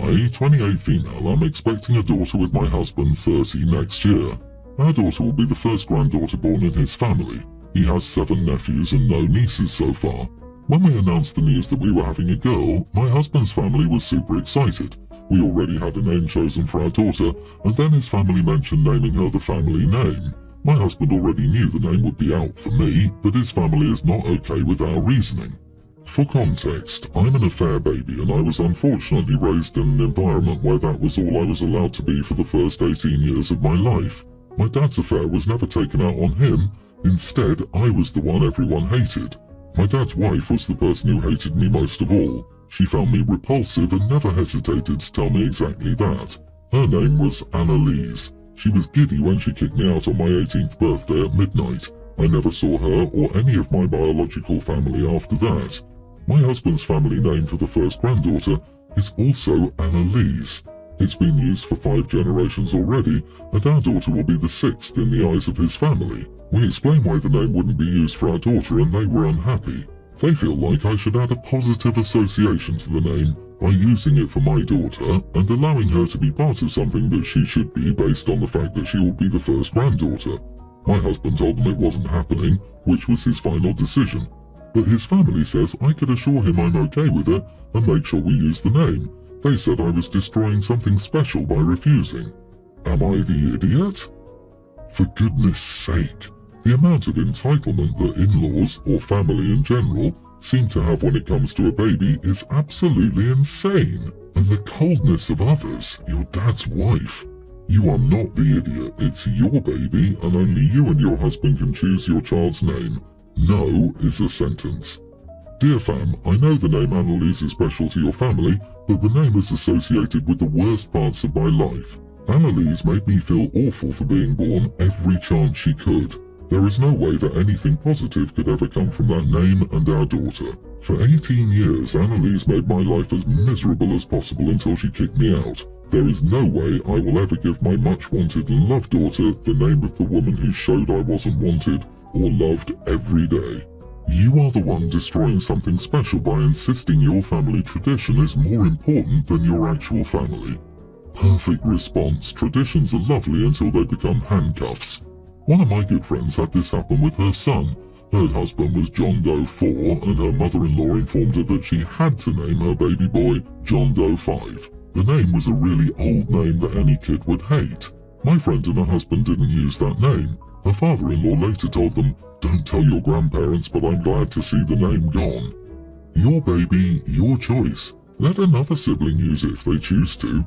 I, 28 female, am expecting a daughter with my husband, 30, next year. Our daughter will be the first granddaughter born in his family. He has 7 nephews and no nieces so far. When we announced the news that we were having a girl, my husband's family was super excited. We already had a name chosen for our daughter, and then his family mentioned naming her the family name. My husband already knew the name would be out for me, but his family is not okay with our reasoning. For context, I'm an affair baby and I was unfortunately raised in an environment where that was all I was allowed to be for the first 18 years of my life. My dad's affair was never taken out on him. Instead, I was the one everyone hated. My dad's wife was the person who hated me most of all. She found me repulsive and never hesitated to tell me exactly that. Her name was Annalise. She was giddy when she kicked me out on my 18th birthday at midnight. I never saw her or any of my biological family after that. My husband's family name for the first granddaughter is also Annalise. It's been used for 5 generations already, and our daughter will be the 6th in the eyes of his family. We explained why the name wouldn't be used for our daughter and they were unhappy. They feel like I should add a positive association to the name by using it for my daughter and allowing her to be part of something that she should be based on the fact that she will be the first granddaughter. My husband told them it wasn't happening, which was his final decision. But his family says I could assure him I'm okay with it and make sure we use the name. They said I was destroying something special by refusing. Am I the idiot? For goodness sake, the amount of entitlement that in-laws, or family in general, seem to have when it comes to a baby is absolutely insane. And the coldness of others, your dad's wife. You are not the idiot, it's your baby and only you and your husband can choose your child's name. No is a sentence. Dear fam, I know the name Annalise is special to your family, but the name is associated with the worst parts of my life. Annalise made me feel awful for being born every chance she could. There is no way that anything positive could ever come from that name and our daughter. For 18 years, Annalise made my life as miserable as possible until she kicked me out. There is no way I will ever give my much-wanted and loved daughter the name of the woman who showed I wasn't wanted or loved every day. You are the one destroying something special by insisting your family tradition is more important than your actual family. Perfect response. Traditions are lovely until they become handcuffs. One of my good friends had this happen with her son. Her husband was John Doe 4 and her mother-in-law informed her that she had to name her baby boy John Doe 5. The name was a really old name that any kid would hate. My friend and her husband didn't use that name. Her father-in-law later told them, "Don't tell your grandparents, but I'm glad to see the name gone." Your baby, your choice. Let another sibling use it if they choose to.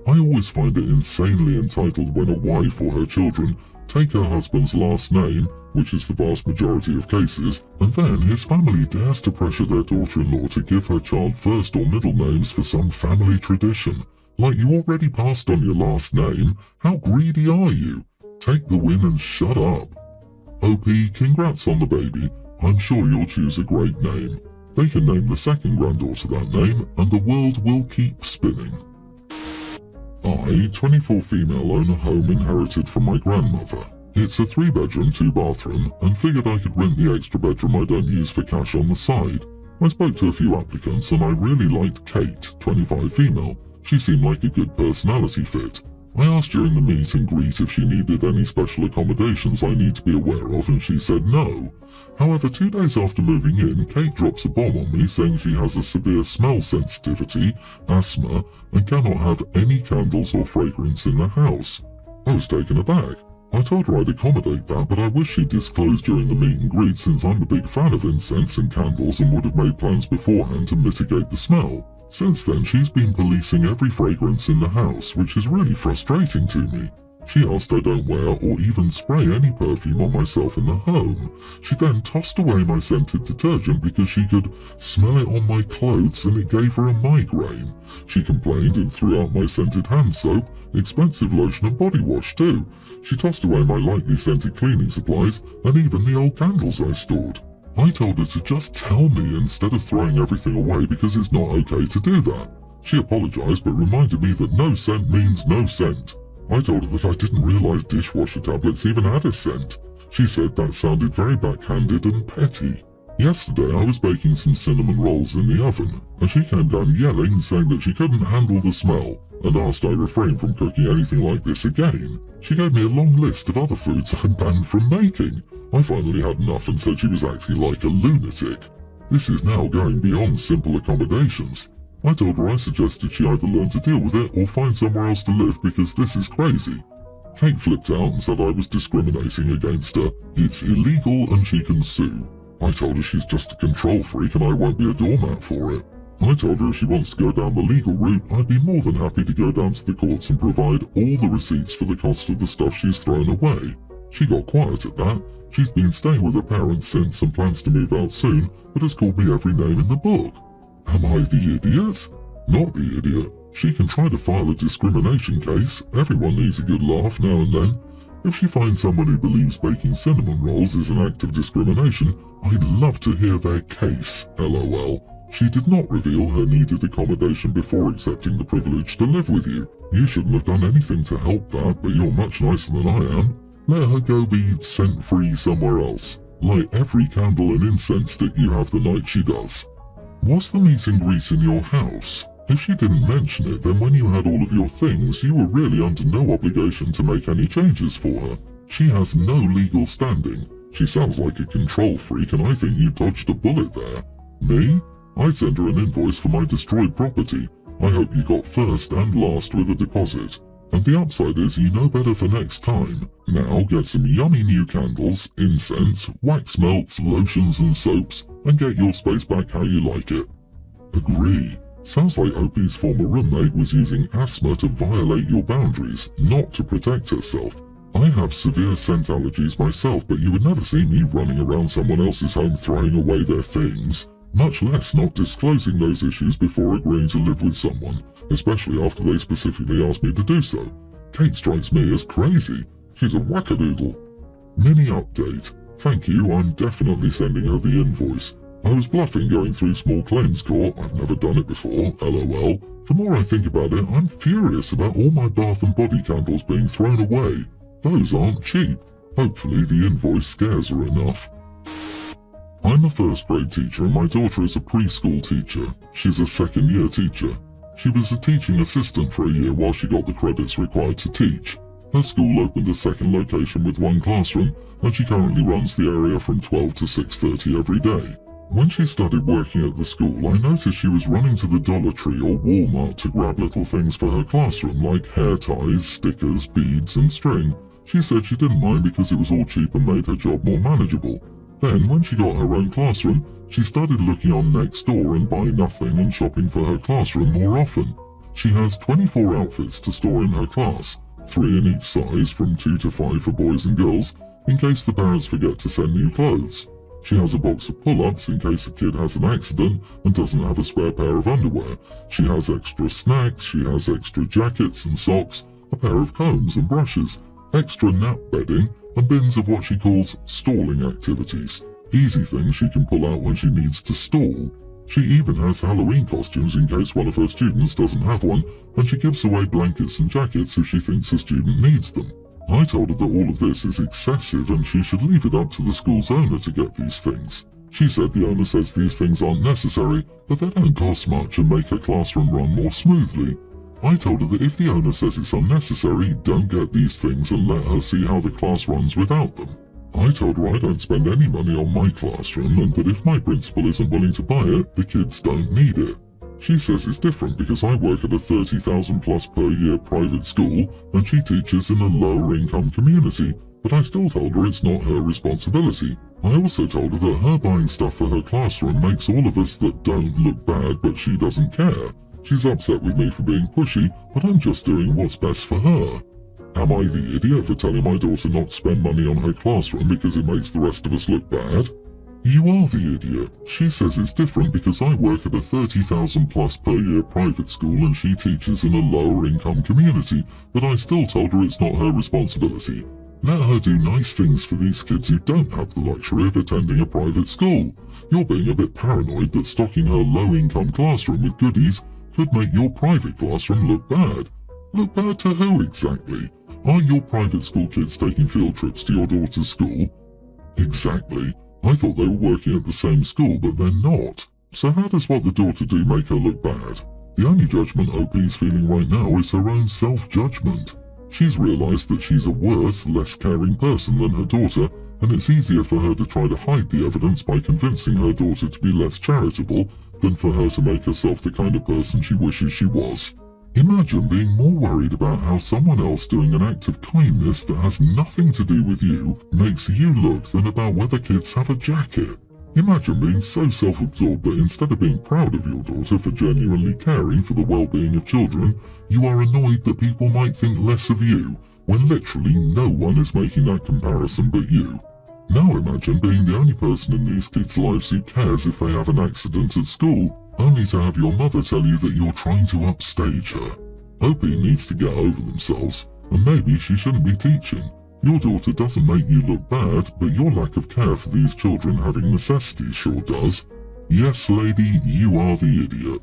I always find it insanely entitled when a wife or her children take her husband's last name, which is the vast majority of cases, and then his family dares to pressure their daughter-in-law to give her child first or middle names for some family tradition. Like you already passed on your last name, how greedy are you? Take the win and shut up. OP, congrats on the baby. I'm sure you'll choose a great name. They can name the second granddaughter that name, and the world will keep spinning. I, 24 female, own a home inherited from my grandmother. It's a 3-bedroom, 2-bathroom, and figured I could rent the extra bedroom I don't use for cash on the side. I spoke to a few applicants and I really liked Kate, 25 female. She seemed like a good personality fit. I asked during the meet and greet if she needed any special accommodations I need to be aware of and she said no. However, 2 days after moving in, Kate drops a bomb on me saying she has a severe smell sensitivity, asthma, and cannot have any candles or fragrance in the house. I was taken aback. I told her I'd accommodate that, but I wish she'd disclosed during the meet and greet since I'm a big fan of incense and candles and would have made plans beforehand to mitigate the smell. Since then, she's been policing every fragrance in the house, which is really frustrating to me. She asked I don't wear or even spray any perfume on myself in the home. She then tossed away my scented detergent because she could smell it on my clothes and it gave her a migraine. She complained and threw out my scented hand soap, expensive lotion and body wash too. She tossed away my lightly scented cleaning supplies and even the old candles I stored. I told her to just tell me instead of throwing everything away because it's not okay to do that. She apologized but reminded me that no scent means no scent. I told her that I didn't realize dishwasher tablets even had a scent. She said that sounded very backhanded and petty. Yesterday I was baking some cinnamon rolls in the oven, and she came down yelling, saying that she couldn't handle the smell, and asked I refrain from cooking anything like this again. She gave me a long list of other foods I'm banned from making. I finally had enough and said she was acting like a lunatic. This is now going beyond simple accommodations. I told her I suggested she either learn to deal with it or find somewhere else to live because this is crazy. Kate flipped out and said I was discriminating against her. It's illegal and she can sue. I told her she's just a control freak and I won't be a doormat for it. I told her if she wants to go down the legal route, I'd be more than happy to go down to the courts and provide all the receipts for the cost of the stuff she's thrown away. She got quiet at that. She's been staying with her parents since and plans to move out soon, but has called me every name in the book. Am I the idiot? Not the idiot. She can try to file a discrimination case. Everyone needs a good laugh now and then. If she finds someone who believes baking cinnamon rolls is an act of discrimination, I'd love to hear their case, LOL. She did not reveal her needed accommodation before accepting the privilege to live with you. You shouldn't have done anything to help that, but you're much nicer than I am. Let her go be scent free somewhere else. Light every candle and incense stick you have the night she does. Was the meet and greet in your house? If she didn't mention it, then when you had all of your things, you were really under no obligation to make any changes for her. She has no legal standing. She sounds like a control freak and I think you dodged a bullet there. Me? I sent her an invoice for my destroyed property. I hope you got first and last with a deposit. And the upside is you know better for next time. Now get some yummy new candles, incense, wax melts, lotions and soaps, and get your space back how you like it. Agree. Sounds like OP's former roommate was using asthma to violate your boundaries, not to protect herself. I have severe scent allergies myself, but you would never see me running around someone else's home throwing away their things, much less not disclosing those issues before agreeing to live with someone, especially after they specifically asked me to do so. Kate strikes me as crazy. She's a wackadoodle. Mini update. Thank you, I'm definitely sending her the invoice. I was bluffing going through small claims court. I've never done it before, LOL. The more I think about it, I'm furious about all my bath and body candles being thrown away. Those aren't cheap. Hopefully the invoice scares her enough. I'm a first grade teacher and my daughter is a preschool teacher. She's a second year teacher. She was a teaching assistant for a year while she got the credits required to teach. Her school opened a second location with one classroom and she currently runs the area from 12 to 6:30 every day. When she started working at the school, I noticed she was running to the Dollar Tree or Walmart to grab little things for her classroom like hair ties, stickers, beads and string. She said she didn't mind because it was all cheap and made her job more manageable. Then, when she got her own classroom, she started looking on Nextdoor and Buy Nothing and shopping for her classroom more often. She has 24 outfits to store in her class, 3 in each size from 2 to 5 for boys and girls, in case the parents forget to send new clothes. She has a box of pull-ups in case a kid has an accident and doesn't have a spare pair of underwear. She has extra snacks, she has extra jackets and socks, a pair of combs and brushes, extra nap bedding, and bins of what she calls stalling activities. Easy things she can pull out when she needs to stall. She even has Halloween costumes in case one of her students doesn't have one, and she gives away blankets and jackets if she thinks a student needs them. I told her that all of this is excessive and she should leave it up to the school's owner to get these things. She said the owner says these things aren't necessary, but they don't cost much and make her classroom run more smoothly. I told her that if the owner says it's unnecessary, don't get these things and let her see how the class runs without them. I told her I don't spend any money on my classroom and that if my principal isn't willing to buy it, the kids don't need it. She says it's different because I work at a $30,000 plus per year private school and she teaches in a lower income community, but I still told her it's not her responsibility. I also told her that her buying stuff for her classroom makes all of us that don't look bad, but she doesn't care. She's upset with me for being pushy, but I'm just doing what's best for her. Am I the idiot for telling my daughter not to spend money on her classroom because it makes the rest of us look bad? You are the idiot. She says it's different because I work at a $30,000 plus per year private school and she teaches in a lower income community, but I still told her it's not her responsibility. Let her do nice things for these kids who don't have the luxury of attending a private school. You're being a bit paranoid that stocking her low income classroom with goodies could make your private classroom look bad. Look bad to who exactly? Are your private school kids taking field trips to your daughter's school? Exactly. I thought they were working at the same school, but they're not. So how does what the daughter do make her look bad? The only judgment OP's feeling right now is her own self-judgment. She's realised that she's a worse, less caring person than her daughter, and it's easier for her to try to hide the evidence by convincing her daughter to be less charitable than for her to make herself the kind of person she wishes she was. Imagine being more worried about how someone else doing an act of kindness that has nothing to do with you makes you look than about whether kids have a jacket. Imagine being so self-absorbed that instead of being proud of your daughter for genuinely caring for the well-being of children, you are annoyed that people might think less of you, when literally no one is making that comparison but you. Now imagine being the only person in these kids' lives who cares if they have an accident at school, only to have your mother tell you that you're trying to upstage her. Opie needs to get over themselves, and maybe she shouldn't be teaching. Your daughter doesn't make you look bad, but your lack of care for these children having necessities sure does. Yes, lady, you are the idiot.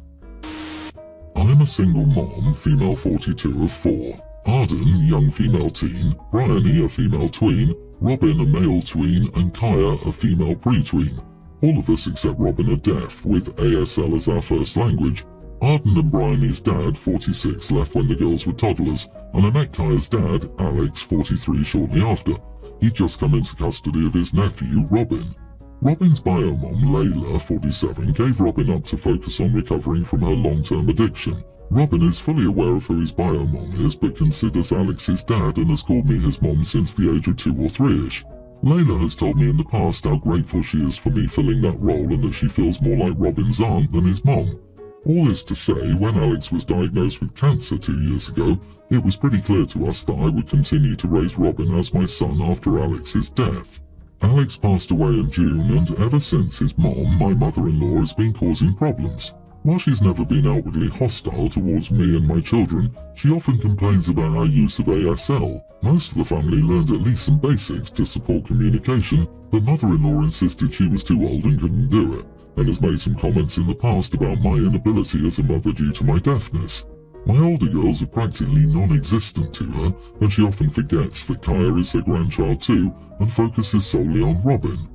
I'm a single mom, female 42 of 4. Arden, young female teen. Bryony, a female tween. Robin, a male tween. And Kaya, a female pre-tween. All of us except Robin are deaf, with ASL as our first language. Arden and Bryony's dad, 46, left when the girls were toddlers, and I met Kaya's dad, Alex, 43, shortly after. He'd just come into custody of his nephew, Robin. Robin's bio-mom, Layla, 47, gave Robin up to focus on recovering from her long-term addiction. Robin is fully aware of who his bio-mom is, but considers Alex his dad and has called me his mom since the age of 2 or 3-ish. Layla has told me in the past how grateful she is for me filling that role and that she feels more like Robin's aunt than his mom. All this to say, when Alex was diagnosed with cancer 2 years ago, it was pretty clear to us that I would continue to raise Robin as my son after Alex's death. Alex passed away in June, and ever since his mom, my mother-in-law, has been causing problems. While she's never been outwardly hostile towards me and my children, she often complains about our use of ASL. Most of the family learned at least some basics to support communication, but mother-in-law insisted she was too old and couldn't do it, and has made some comments in the past about my inability as a mother due to my deafness. My older girls are practically non-existent to her, and she often forgets that Kaya is her grandchild too, and focuses solely on Robin.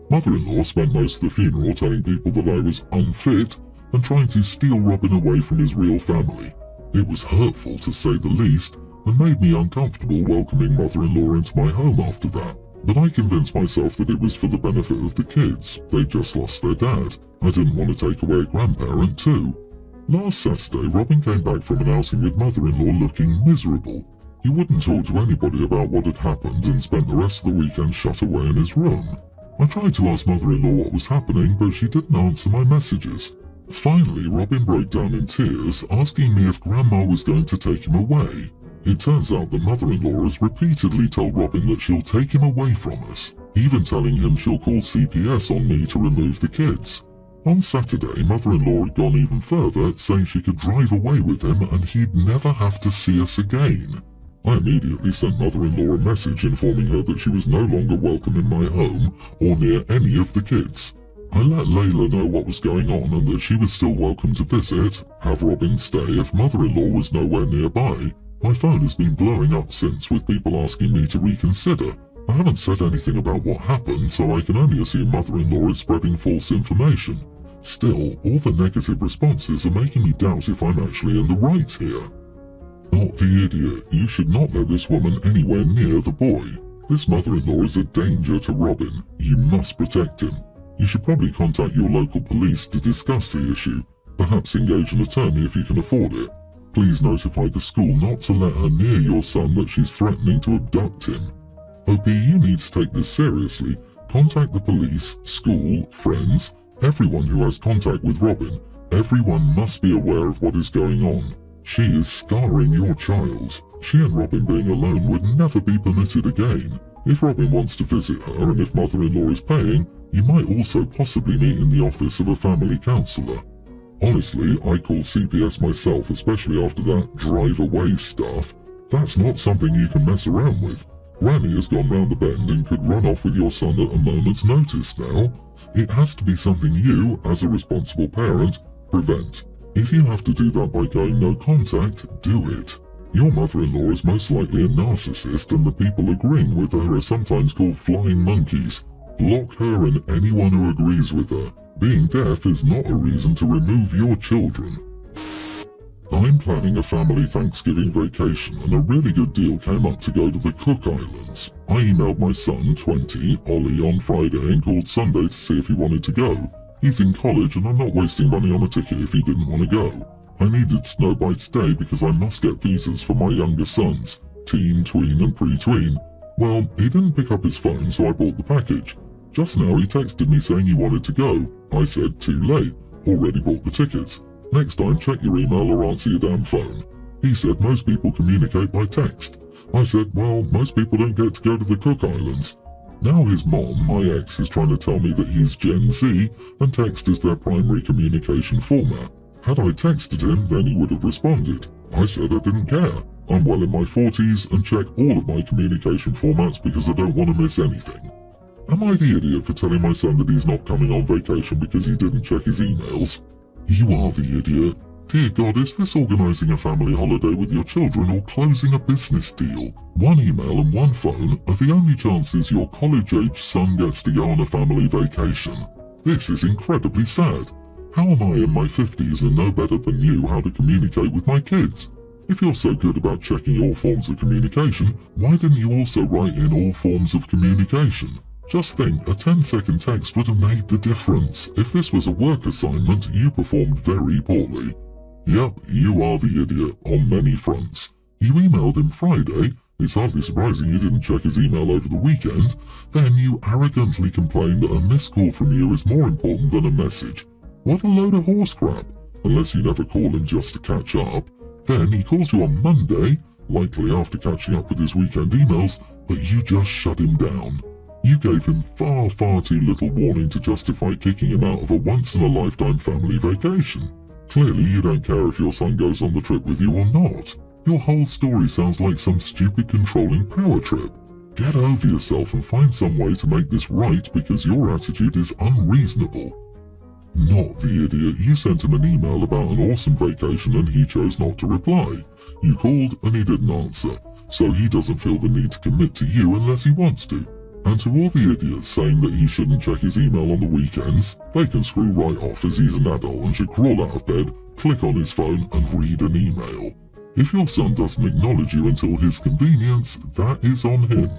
Mother-in-law spent most of the funeral telling people that I was unfit, and trying to steal Robin away from his real family. It was hurtful to say the least, and made me uncomfortable welcoming mother-in-law into my home after that. But I convinced myself that it was for the benefit of the kids. They'd just lost their dad. I didn't want to take away a grandparent too. Last Saturday, Robin came back from an outing with mother-in-law looking miserable. He wouldn't talk to anybody about what had happened and spent the rest of the weekend shut away in his room. I tried to ask mother-in-law what was happening, but she didn't answer my messages. Finally, Robin broke down in tears, asking me if Grandma was going to take him away. It turns out that mother-in-law has repeatedly told Robin that she'll take him away from us, even telling him she'll call CPS on me to remove the kids. On Saturday, mother-in-law had gone even further, saying she could drive away with him and he'd never have to see us again. I immediately sent mother-in-law a message informing her that she was no longer welcome in my home or near any of the kids. I let Layla know what was going on and that she was still welcome to visit, have Robin stay if mother-in-law was nowhere nearby. My phone has been blowing up since with people asking me to reconsider. I haven't said anything about what happened, so I can only assume mother-in-law is spreading false information. Still, all the negative responses are making me doubt if I'm actually in the right here. Not the idiot. You should not let this woman anywhere near the boy. This mother-in-law is a danger to Robin. You must protect him. You should probably contact your local police to discuss the issue. Perhaps engage an attorney if you can afford it. Please notify the school not to let her near your son that she's threatening to abduct him. Opie, you need to take this seriously. Contact the police, school, friends, everyone who has contact with Robin. Everyone must be aware of what is going on. She is scarring your child. She and Robin being alone would never be permitted again. If Robin wants to visit her and if mother-in-law is paying, you might also possibly meet in the office of a family counsellor. Honestly, I call CPS myself, especially after that drive-away stuff. That's not something you can mess around with. Granny has gone round the bend and could run off with your son at a moment's notice now. It has to be something you, as a responsible parent, prevent. If you have to do that by going no contact, do it. Your mother-in-law is most likely a narcissist and the people agreeing with her are sometimes called flying monkeys. Block her and anyone who agrees with her. Being deaf is not a reason to remove your children. I'm planning a family Thanksgiving vacation and a really good deal came up to go to the Cook Islands. I emailed my son, 20, Ollie, on Friday and called Sunday to see if he wanted to go. He's in college and I'm not wasting money on a ticket if he didn't want to go. I needed to know by today because I must get visas for my younger sons, teen, tween and pre-tween. Well, he didn't pick up his phone, so I bought the package. Just now he texted me saying he wanted to go. I said, too late, already bought the tickets. Next time check your email or answer your damn phone. He said most people communicate by text. I said, well, most people don't get to go to the Cook Islands. Now his mom, my ex, is trying to tell me that he's Gen Z and text is their primary communication format. Had I texted him, then he would have responded. I said I didn't care. I'm well in my 40s and check all of my communication formats because I don't want to miss anything. Am I the idiot for telling my son that he's not coming on vacation because he didn't check his emails? You are the idiot. Dear God, is this organising a family holiday with your children or closing a business deal? One email and one phone are the only chances your college-aged son gets to go on a family vacation. This is incredibly sad. How am I in my 50s and know better than you how to communicate with my kids? If you're so good about checking all forms of communication, why didn't you also write in all forms of communication? Just think, a 10-second text would have made the difference. If this was a work assignment, you performed very poorly. Yep, you are the idiot on many fronts. You emailed him Friday. It's hardly surprising you didn't check his email over the weekend. Then you arrogantly complain that a missed call from you is more important than a message. What a load of horse crap. Unless you never call him just to catch up. Then he calls you on Monday, likely after catching up with his weekend emails, but you just shut him down. You gave him far too little warning to justify kicking him out of a once-in-a-lifetime family vacation. Clearly you don't care if your son goes on the trip with you or not. Your whole story sounds like some stupid controlling power trip. Get over yourself and find some way to make this right because your attitude is unreasonable. Not the idiot. You sent him an email about an awesome vacation and he chose not to reply. You called and he didn't answer, so he doesn't feel the need to commit to you unless he wants to. And to all the idiots saying that he shouldn't check his email on the weekends, they can screw right off as he's an adult and should crawl out of bed, click on his phone and read an email. If your son doesn't acknowledge you until his convenience, that is on him.